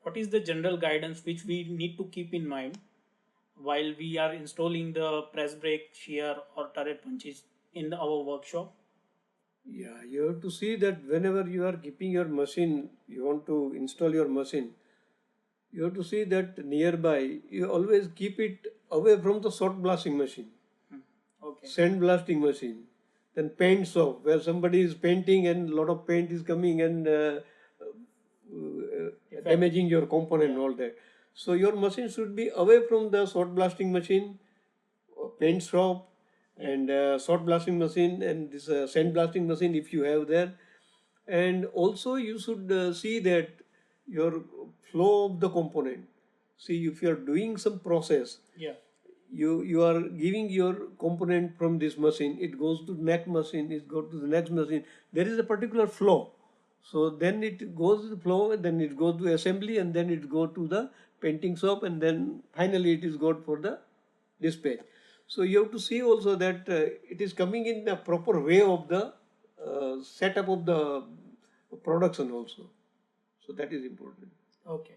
what is the general guidance which we need to keep in mind while we are installing the press brake, shear or turret punches in our workshop? Yeah, you have to see that whenever you are keeping your machine, you want to install your machine, you have to see that nearby, you always keep it away from the shot blasting machine, Okay. sand blasting machine, then paint shop where somebody is painting and a lot of paint is coming and damaging your component and all that. So your machine should be away from the shot blasting machine, paint shop, and shot blasting machine, and this sand blasting machine if you have there. And also you should see that your flow of the component. See, if you are doing some process, Yeah. you are giving your component from this machine, it goes to next machine, it goes to the next machine. There is a particular flow. So then it goes to the flow, then it goes to assembly, and then it goes to the painting shop, and then finally it is good for the dispatch. So you have to see also that it is coming in the proper way of the setup of the production also. So that is important. Okay.